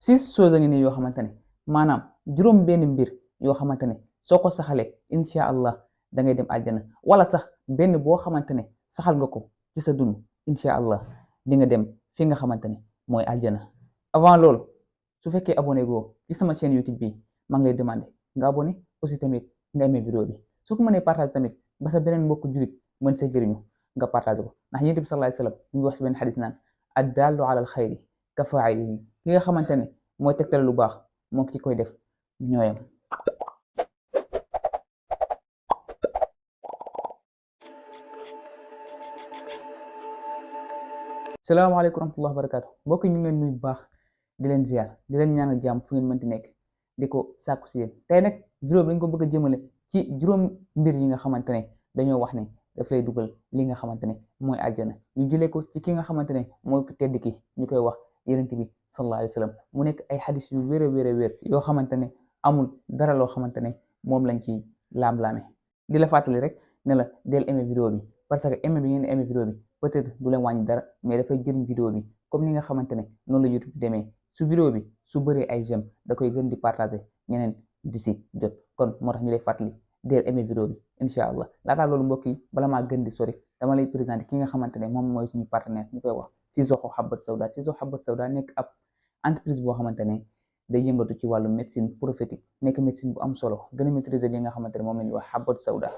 6 choses a ngi nii yoo xamante ne maanaam juróom benn mbir yoo xamante ne soo ko saxalee incha allah da ngay dem àjjana, wala sax benn boo xamante ne saxal nga ko ci sa dund incha allah di nga dem fi nga xamante ne mooy àjjana. Avant loolu su fekkee abonné goo ci sama chaîne YouTube bi maa ngi lay demandé nga abonné, aussi tamit nga aimé vidéo bi, su ko mënee partage tamit ba sa beneen mbokku julit mën sa jëriñu nga partage ko, ndax yonent bi sallallahu alayhi wa sallam ñu ngi wax si benn xadis naan addaallu alal xayri ka faa'ilihi, ki nga xamante ne mooy tegtal lu baax moo ki koy def ñooyam. salaamaaleykum wa rahmatullahi wa barakaatu, mbokk ñu ngi leen nuyu bu baax di leen ziar di leen ñaanal jàmm fu ngeen mënti nekk di ko sàkku si yéen. tey nag vidéo bi dañ ko bëgg a jëmale ci juróom mbir yi nga xamante ne dañoo wax ne daf lay dugal li nga xamante ne mooy àjjana, ñu jëlee ko ci ki nga xamante ne mooy ko tedd ki ñu koy wax yonent bi sallallahu alayhi wa sallam, mu nekk ay xadis yu wér a wér a wér yoo xamante ne amul dara loo xamante ne moom lañ ci laam-laame. di la fàttali rek ne la del aimé vidéo bi, parce que aimé bi ngeen aimé vidéo bi peut-être du leen wàññi dara, mais dafay jëriñ vidéo bi comme ni nga xamante ne noonu la YouTube demee. su vidéo bi su bëree ay j'aime da koy gën di partager ñeneen di si jot, kon moo tax ñu lay fàttali del aimé vidéo bi incha allah. laataa loolu mbokk yi, bala maa gën di sori dama lay présenter ki nga xamante ne moom mooy suñu partenaire ñu koy wax Sissoko Habbatu Sauda. Sissoko Habbatu Sauda nekk ab entreprise boo xamante ne day yëngatu ci wàllu médecine prophétique, nekk médecine bu am solo, gën a maîtriser li nga xamante ne moom la ñuy wax Habbatu Sauda.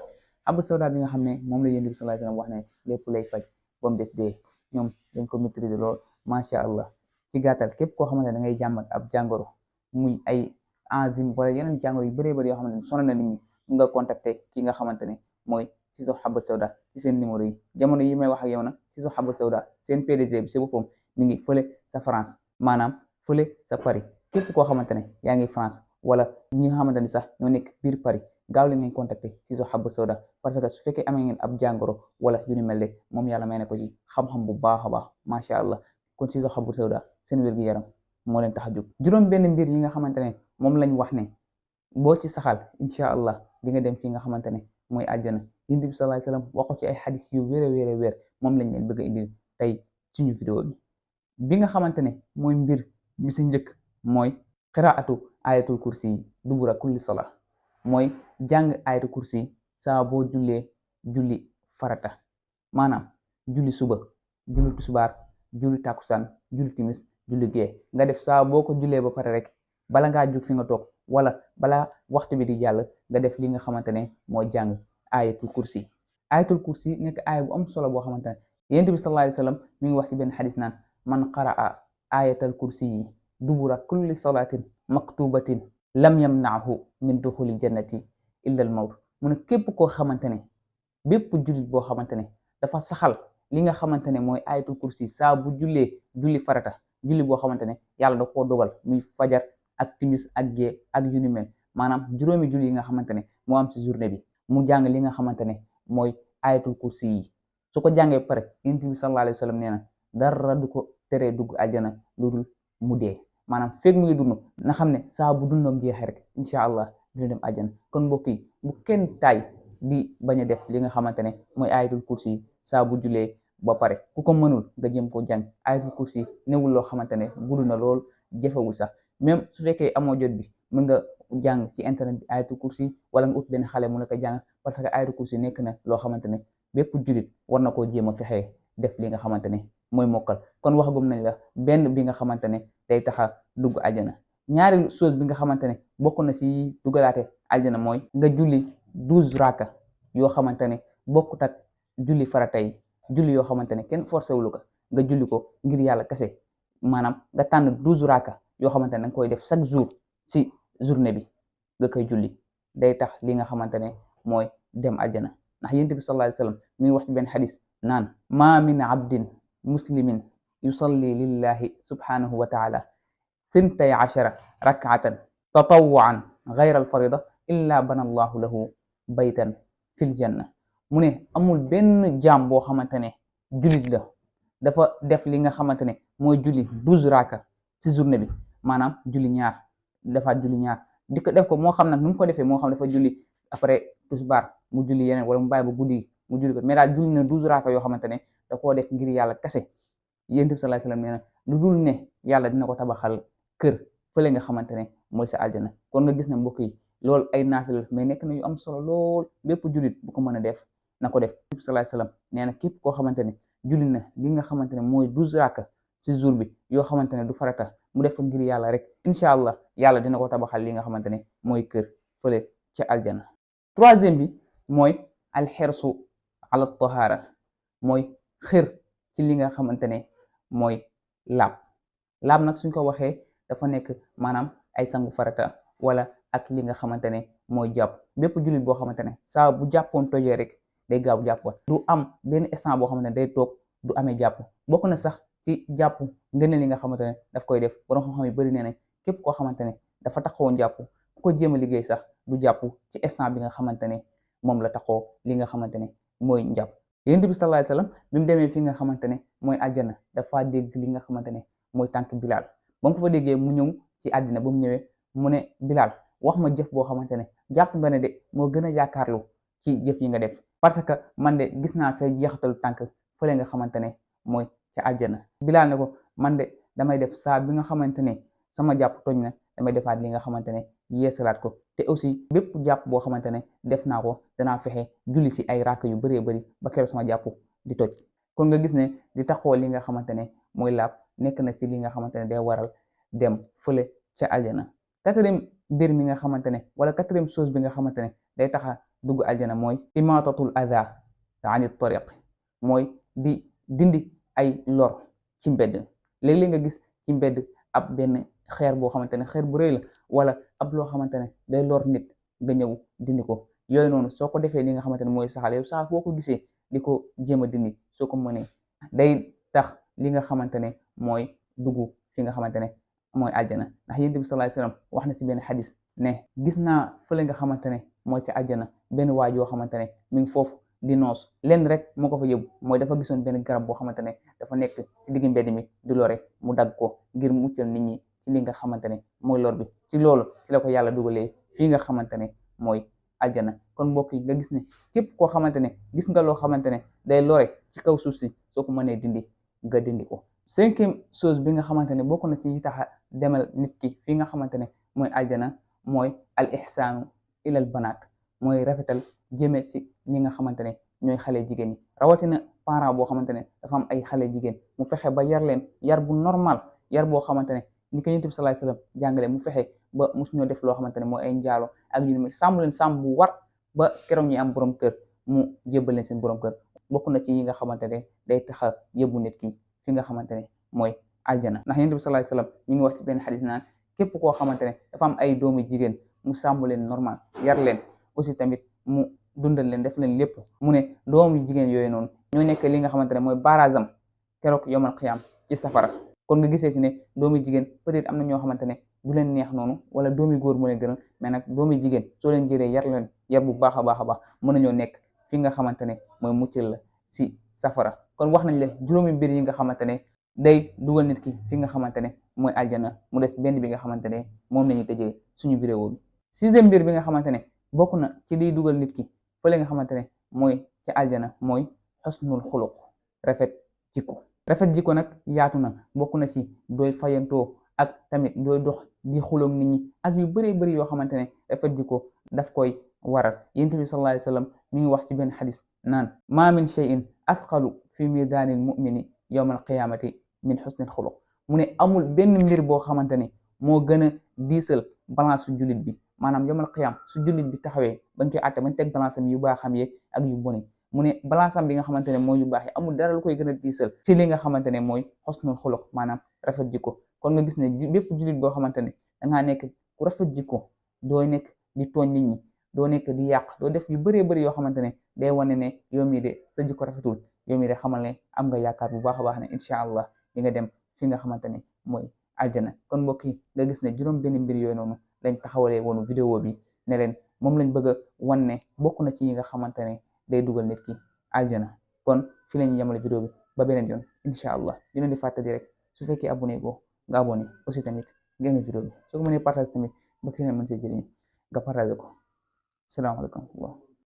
Habbatu Sauda bi nga xam ne moom la Yonent bi sallallahu alayhi wa sallam wax ne lépp lay faj ba mu des dee, ñoom dañ ko maîtriser lool macha allah. ci gàttal képp koo xamante ne da ngay jàmbat ab jàngoro muy ay enzyme wala yeneen jàngoro yu bëree bëri yoo xamante ne sonal na nit ñi, mun nga contacter ki nga xamante ne mooy Sissoko Habbatu Sauda ci seen numéro yi. jamono yi may wax ak yow nag Sissoko Habbatu Sauda seen PDG bi si boppam mi ngi fële sa France, maanaam fële sa Paris. képp koo xamante ne yaa ngi France wala ñi nga xamante ne sax ñoo nekk biir Paris, gaaw leen ngeen contacter Sissoko Habbatu Sauda, parce que su fekkee amee ngeen ab jàngoro wala yu ni mel ne moom yàlla may na ko ci xam-xam bu baax a baax macha allah. kon Sissoko Habbatu Sauda seen wér-gu-yaram moo leen tax a jóg. juróom benn mbir yi nga xamante ne moom lañ wax ne boo ci saxal incha allah di nga dem fi nga xamante ne mooy àjjana. Yonent bi sallallahu alayhi wa sallam wax ko ci ay xadis yu wér a wér a wér, moom lañ leen bëgg a indil tey suñu vidéo bi nga xamante ne mooy mbir mi si njëkk mooy qiraatu ayatul kursi yi dubura kulli sala, mooy jàng ayatul kursi yi saa boo jullee julli farata, maanaam julli suba, julli tisbaar, julli takusaan, julli timis, julli gee, nga def saa boo ko jullee ba pare rek bala ngaa jug fi nga toog wala bala waxtu bi di jàll nga def li nga xamante ne mooy jàng ayatul kursi. ayatul kursi nekk aaya bu am solo boo xamante ne yonent bi sallallahu alayhi wa sallam mi ngi wax ci benn xadis naan man qaraa ayatal kursi yi dubura kulli salatin maktubatin lam yamnaahu min duxuli jannati illa al mawt. mu ne képp koo xamante ne bépp jullit boo xamante ne dafa saxal li nga xamante ne mooy ayatul kursi saa bu jullee julli farata, julli boo xamante ne yàlla da koo dogal muy fajar ak timis ak gee ak yu ni mel, maanaam juróomi julli yi nga xamante ne moo am ci journée bi, mu jàng li nga xamante ne mooy ayatul kursi yi. su ko jàngee pare Yonent bi sallallahu alayhi wa sallam nee na dara du ko teree dugg àjjana lu dul mu dee, maanaam feeg mu ngi dund na xam ne saa bu dundam jeexee rek incha allah dina dem àjjana. kon mbokk yi bu kenn taay di bañ a def li nga xamante ne mooy ayatul kursi yi saa bu jullee ba pare. ku ko mënul nga jëm ko jàng. ayatul kursi newul loo xamante ne gudd na lool, jafewul sax, même su fekkee amoo jot bi mën nga jàng ci internet bi ayatul kursi wala nga ut benn xale mu la ko jàng, parce que ayatul kursi nekk na loo xamante ne bépp jullit war na koo jéem a fexee def li nga xamante ne mooy mokkal. kon waxagum nañ la benn bi nga xamante ne day taxa dugg àjjana. ñaari chose bi nga xamante ne bokk na ci duggalaate àjjana mooy nga julli 12 raka yoo xamante ne bokkut ak julli farata yi, julli yoo xamante ne kenn forcé wulu ko, nga julli ko ngir yàlla kese, maanaam nga tànn 12 raka yoo xamante ne da nga koy def chaque jour ci journée bi nga koy julli, day tax li nga xamante ne mooy dem àjjana. ndax Yonent bi sallallahu alayhi wa sallam mi ngi wax ci benn xadis naan ma min abdin muslimin yusalli lillahi subhanahu wa taala 12 rak'atan tatawwu'an ghayra al-farida illa bana allahu lahu baytan fil janna. mu ne amul benn jaam boo xamante ne jullit la dafa def li nga xamante ne mooy julli 12 raka ci journée bi, maanaam julli ñaar, dafa julli ñaar di ko def ko moo xam nag nu mu ko defee, moo xam dafa julli après tisbaar mu julli yeneen wala mu bàyyi ba guddi mu julli ko, mais daal julli na 12 raka yoo xamante ne da koo def ngir yàlla kese. Yonent bi sallallahu alayhi wa sallam nee na lu dul ne yàlla dina ko tabaxal kër fële nga xamante ne mooy sa aljana. kon nga gis ne mbokk yi loolu ay naafila la mais nekk na yu am solo lool bépp jullit bu ko mën a def na ko def. Nabi sallallahu alayhi wasallam nee na képp koo xamante ne julli na li nga xamante ne mooy 12 raaka si jour bi yoo xamante ne du farata mu def ko ngir yàlla rek incha allah yàlla dina ko tabaxal li nga xamante ne mooy kër fële ca aljana. troisième bi mooy alxersu ala tahara mooy xër ci li nga xamante ne mooy laab nag suñ ko waxee dafa nekk maanaam ay sangu farata wala ak li nga xamante ne mooy jàpp. bépp jullit boo xamante ne saa bu jàppoon tojee rek day gaaw jàppoon du am benn instant boo xamante ne day toog du amee jàpp. bokk na sax ci jàpp ngëneel li nga xamante ne daf koy def borom xam-xam yi bëri nee nañ képp koo xamante ne dafa taxawoon jàpp ku ko jéem a liggéey sax du jàpp ci instant bi nga xamante ne moom la taxoo li nga xamante ne mooy njàpp. Yonent bi sallallahu alayhi wasallam bi mu demee fi nga xamante ne mooy àjjana dafa dégg li nga xamante ne mooy tànk Bilal ba mu ko fa déggee mu ñëw ci àddina ba mu ñëwee mu ne Bilal wax ma jëf boo xamante ne jàpp nga ne de moo gën a yaakaarlu ci jëf yi nga def parce que man de gis naa say jeexatalu tànk fële nga xamante ne mooy ca àjjana. Bilal ne ko man de damay def saa bi nga xamante ne sama jàpp toj na damay defaat li nga xamante ne yeesalaat ko te aussi bépp jàpp boo xamante ne def naa ko danaa fexe julli si ay rakk yu bëree bëri ba keroog sama jàpp di toj. kon nga gis ne di taxoo li nga xamante ne mooy laab nekk na ci li nga xamante ne day waral dem fële ca aljana. quatrième mbir mi nga xamante ne wala quatrième chose bi nga xamante ne day taxa dugg aljana mooy imatatul adha ani tariq mooy di dindi ay lor ci mbedd. léeg-léeg nga gis ci mbedd ab benn xeer boo xamante ne xeer bu rëy la wala ab loo xamante ne day lor nit nga ñëw dindi ko. yooyu noonu soo ko defee li nga xamante ne mooy saxal yow saa boo ko gisee di ko jéem a dindi soo ko mënee day tax li nga xamante ne mooy dugg fi nga xamante ne mooy aljana. ndax Yonent bi sallallahu alayhi wasallam wax na si benn xadis ne gis naa fële nga xamante ne mooy ci aljana benn waay yoo xamante ne mi ngi foofu di noos lenn rek moo ko fa yóbbu mooy dafa gisoon benn garab boo xamante ne dafa nekk ci digg mbedd mi di lore mu dagg ko ngir muccal nit ñi ci li nga xamante ne mooy lor bi. ci loolu ci la ko yàlla dugalee fii nga xamante ne mooy aljana. kon mbokk yi nga gis ne képp koo xamante ne gis nga loo xamante ne day lore ci kaw suuf si soo ko mënee dindi nga dindi ko. cinquième chose bi nga xamante ne bokk na ci yi tax a demal nit ki fi nga xamante ne mooy aljana mooy al ihsaanu ilal banaat mooy rafetal jëme ci ñi nga xamante ne ñooy xale jigéen ñi rawatina parent boo xamante ne dafa am ay xale jigéen mu fexe ba yar leen yar bu normal yar boo xamante ne ni ko Yonent bi sallallahu alayhi wasallam jàngale mu fexe ba musuñoo def loo xamante ne mooy ay njaalo ak ñu ne sàmm leen sàmm bu war ba keroog ñi am borom kër mu jébbal leen seen borom kër. bokk na ci yi nga xamante ne day tax a yóbbu nit ki fi nga xamante ne mooy aljana. ndax Yonent bi sallallahu alayhi wasallam mi ngi wax ci benn xadis naan képp koo xamante ne dafa am ay doomu jigéen mu sàmm leen normal yar leen aussi tamit mu dundal leen def leen lépp mu ne doomu jigéen yooyu noonu ñoo nekk li nga xamante ne mooy barazam keroog yomal xiyaam ci safara. kon nga gisee si ne doomu jigéen peut-être am na ñoo xamante ne du leen neex noonu wala doomi góor moo leen gënal mais nag doomi jigéen soo leen jëree yar leen yar bu baax a baax a baax mën nañoo nekk fi nga xamante ne mooy muccal la si safara. kon wax nañ la juróomi mbir yi nga xamante ne day dugal nit ki fi nga xamante ne mooy aljana mu des benn bi nga xamante ne moom la ñuy tëjee suñu vidéo bi. sixième mbir bi nga xamante ne bokk na ci liy dugal nit ki fële nga xamante ne mooy ci aljana mooy xusnul xuluq rafet jikko. rafet jikko nag yaatu na bokk na ci dooy fayantoo ak tamit dooy dox di xuloog nit ñi ak yu bëree bëri yoo xamante ne rafet jikko daf koy waral. Yonent bi sallallahu alayhi wasallam mi ngi wax ci benn xadis naan ma min shay'in athqalu fi midaanil mu'mini yawmal qiyaamati min xusnil xuluq mu ne amul benn mbir boo xamante ne moo gën a diisal balance su jullit bi maanaam yawmal qiyaam su jullit bi taxawee bañ koy àtte bañ teg balance am yu baaxam yeeg ak yu boni mu ne balance am bi nga xamante ne mooy yu baax yi amul dara lu koy gën a diisal ci li nga xamante ne mooy xusnul xuluq maanaam rafet jikko. kon nga gis ne bépp jullit boo xamante ne dangaa nekk ku rafet jikko doo nekk di tooñ nit ñi doo nekk di yàq doo def yu bëree bëri yoo xamante ne day wane ne yow mii de sa jikko rafetul yow mii de xamal ne am nga yaakaar bu baax a baax ne incha allah di nga dem fi nga xamante ne mooy aljana. kon mbokk yi nga gis ne juróom benn mbir yooyu noonu lañ taxawalee woonu vidéo bi ne leen moom lañ bëgg a wan ne bokk na ci yi nga xamante ne day dugal nit ki aljana. kon fi lañu yemale vidéo bi ba beneen yoon incha allah di leen di fàttali rek su fekkee abonné go nga abonné aussi tamit nga aimé vidéo bi soo ko mënee partage tamit ba keneen mën see jëriñu nga partage ko. Salaamaaleykum.